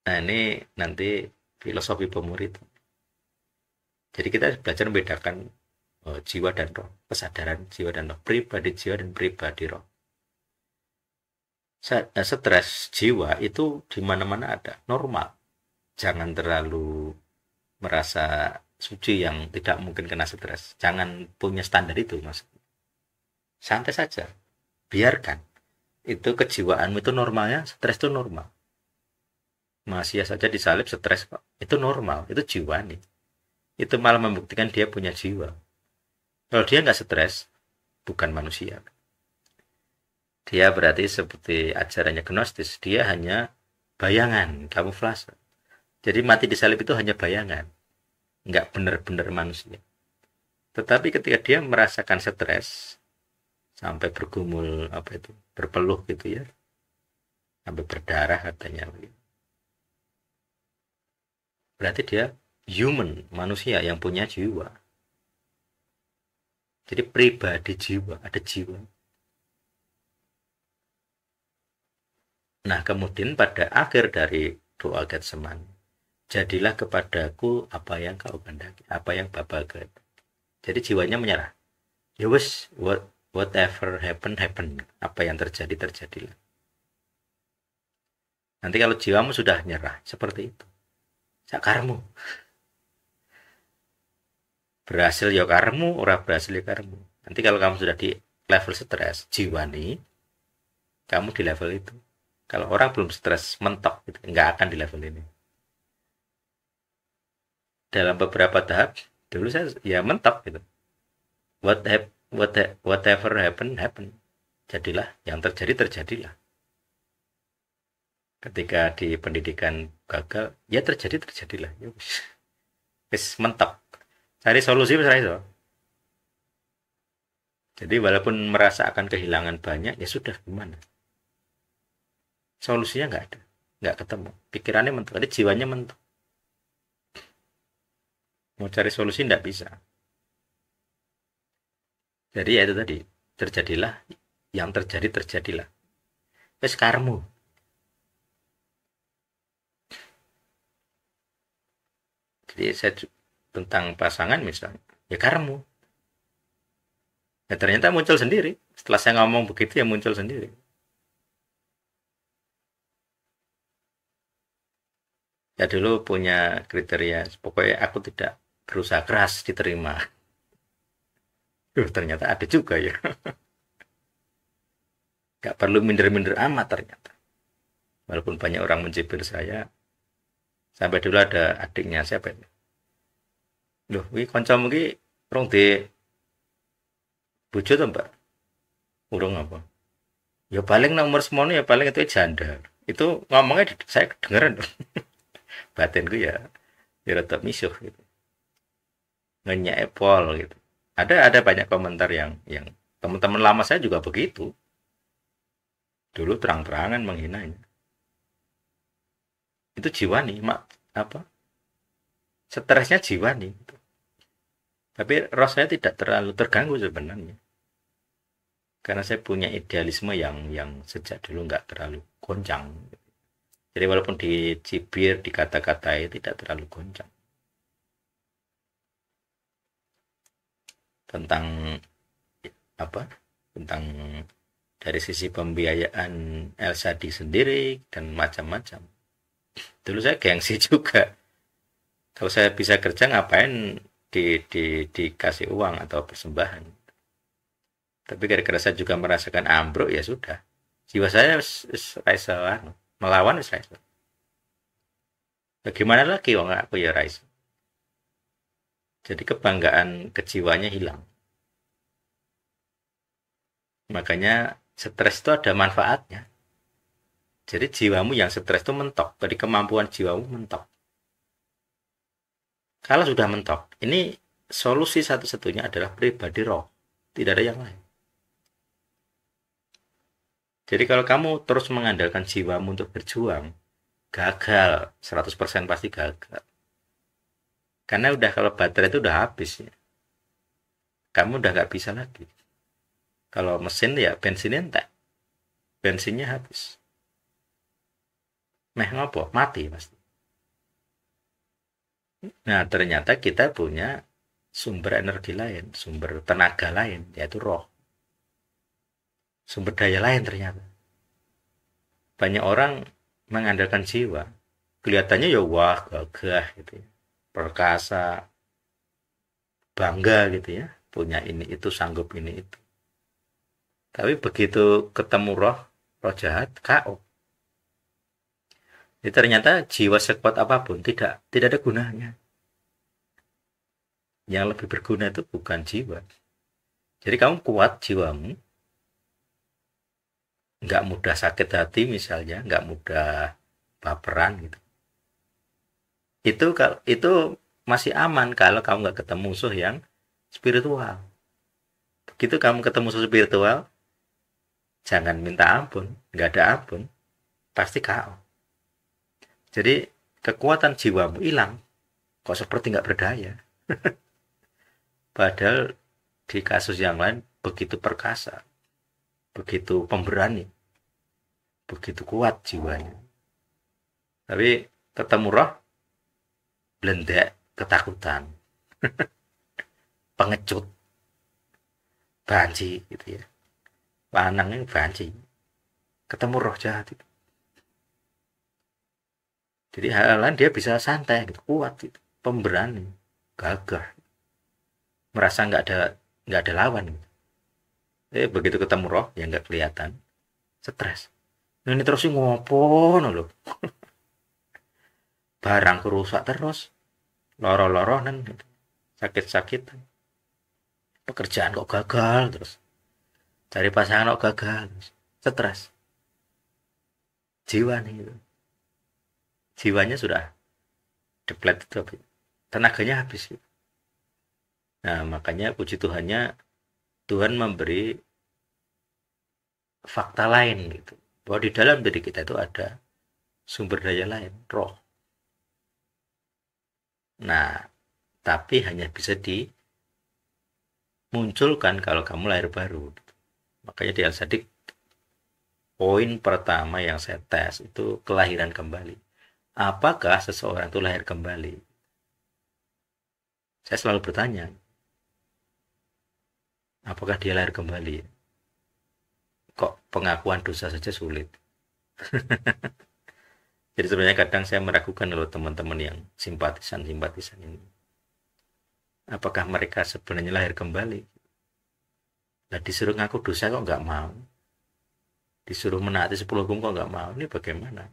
Nah, ini nanti filosofi pemurid. Jadi kita belajar membedakan jiwa dan roh, kesadaran jiwa dan roh, pribadi jiwa dan pribadi roh. Stres jiwa itu di mana-mana ada, normal. Jangan terlalu merasa suci yang tidak mungkin kena stres. Jangan punya standar itu, Mas. Santai saja, biarkan. Itu kejiwaanmu itu normalnya, stres itu normal. Masih saja disalib stres kok. Itu normal, itu jiwa nih. Itu malah membuktikan dia punya jiwa. Kalau dia nggak stres, bukan manusia. Dia berarti seperti ajarannya Gnostis, dia hanya bayangan, kamuflase. Jadi mati di salib itu hanya bayangan, nggak benar-benar manusia. Tetapi ketika dia merasakan stres, sampai bergumul apa itu, berpeluh gitu ya, sampai berdarah katanya. Berarti dia human, manusia yang punya jiwa. Jadi pribadi jiwa, ada jiwa. Nah, kemudian pada akhir dari doa Getsemani, jadilah kepadaku apa yang kau kehendaki, apa yang Bapa kehendaki. Jadi jiwanya menyerah. Ya wes, whatever happen happen. Apa yang terjadi terjadilah. Nanti kalau jiwamu sudah nyerah seperti itu, sakarmu berhasil ya karmu, ora berhasil ya karmu. Nanti kalau kamu sudah di level stres, jiwa nih, kamu di level itu. Kalau orang belum stres, mentok, gitu, nggak akan di level ini. Dalam beberapa tahap, dulu saya ya mentok gitu. Whatever happen happen. Jadilah yang terjadi terjadilah. Ketika di pendidikan gagal, ya terjadi terjadilah. Ya wis mentok. Cari solusi misalnya itu. Jadi walaupun merasa akan kehilangan banyak, ya sudah gimana? Solusinya nggak ada, nggak ketemu. Pikirannya mentok, jadi jiwanya mentok. Mau cari solusi nggak bisa. Jadi ya itu tadi, terjadilah yang terjadi terjadilah. Wes karmu. Jadi saya tentang pasangan misalnya, ya karmu. Ya ternyata muncul sendiri. Setelah saya ngomong begitu ya muncul sendiri. Ya dulu punya kriteria, pokoknya aku tidak berusaha keras diterima. Ternyata ada juga ya. Gak perlu minder-minder amat ternyata. Walaupun banyak orang mencibir saya, sampai dulu ada adiknya siapa itu? Loh, ini kancamu iki rong di bojo to, Mbak? Urung apa? Ya paling nomor semono ya paling itu janda. Itu ngomongnya saya kedengeran. Batinku ya tetap misuh gitu. Ngenyak Apple gitu. Ada banyak komentar yang teman-teman lama saya juga begitu. Dulu terang-terangan menghinanya. Itu jiwa nih, mak apa? Stresnya jiwa nih. Tapi roh saya tidak terlalu terganggu sebenarnya. Karena saya punya idealisme yang sejak dulu nggak terlalu goncang. Jadi walaupun dicibir, dikata-katai, tidak terlalu goncang. Tentang apa? Tentang dari sisi pembiayaan Elsa di sendiri dan macam-macam. Dulu saya gengsi juga. Kalau saya bisa kerja ngapain dikasih uang atau persembahan. Tapi gara-gara saya juga merasakan ambruk ya sudah. Jiwa saya raisa melawan raisa. Bagaimana lagi wong aku ya raisa. Jadi kebanggaan kejiwaannya hilang. Makanya stres itu ada manfaatnya. Jadi jiwamu yang stres itu mentok. Jadi kemampuan jiwamu mentok. Kalau sudah mentok, ini solusi satu-satunya adalah pribadi roh. Tidak ada yang lain. Jadi kalau kamu terus mengandalkan jiwamu untuk berjuang, gagal. 100% pasti gagal. Karena udah kalau baterai itu udah habis ya. Kamu udah nggak bisa lagi. Kalau mesin ya bensinnya entek. Bensinnya habis. Meh ngopo? Mati pasti. Nah, ternyata kita punya sumber energi lain, sumber tenaga lain, yaitu roh. Sumber daya lain ternyata. Banyak orang mengandalkan jiwa. Kelihatannya ya wah, gagah gitu ya. Perkasa, bangga gitu ya. Punya ini itu, sanggup ini itu. Tapi begitu ketemu roh, roh jahat, KO. Jadi ternyata jiwa sekuat apapun tidak ada gunanya. Yang lebih berguna itu bukan jiwa. Jadi kamu kuat jiwamu, nggak mudah sakit hati misalnya, nggak mudah baperan gitu. Itu masih aman kalau kamu nggak ketemu musuh yang spiritual. Begitu kamu ketemu musuh spiritual, jangan minta ampun, nggak ada ampun, pasti KO. Jadi kekuatan jiwamu hilang, kok seperti nggak berdaya. Padahal di kasus yang lain begitu perkasa, begitu pemberani, begitu kuat jiwanya. Tapi ketemu roh, belendek, ketakutan, pengecut, banci gitu ya. Lanangnya banci. Ketemu roh jahat itu. Jadi hal lain dia bisa santai gitu, kuat gitu, pemberani, gagah, merasa nggak ada lawan gitu. Begitu ketemu roh yang nggak kelihatan, stres. Nah, ini terus ngopo loh, barang rusak terus, loro-loronan gitu. Sakit-sakit, pekerjaan kok gagal terus, cari pasangan kok gagal terus. Stres, jiwa nih gitu. Jiwanya sudah deplet itu, tenaganya habis gitu. Nah, makanya puji Tuhannya, Tuhan memberi fakta lain gitu, bahwa di dalam diri kita itu ada sumber daya lain, roh. Nah, tapi hanya bisa dimunculkan kalau kamu lahir baru. Makanya di Al-Sadik, poin pertama yang saya tes itu kelahiran kembali. Apakah seseorang itu lahir kembali? Saya selalu bertanya, apakah dia lahir kembali? Kok pengakuan dosa saja sulit? Jadi sebenarnya kadang saya meragukan loh teman-teman yang simpatisan-simpatisan ini. Apakah mereka sebenarnya lahir kembali? Nah, disuruh ngaku dosa kok nggak mau. Disuruh menaati 10 hukum kok nggak mau. Ini bagaimana?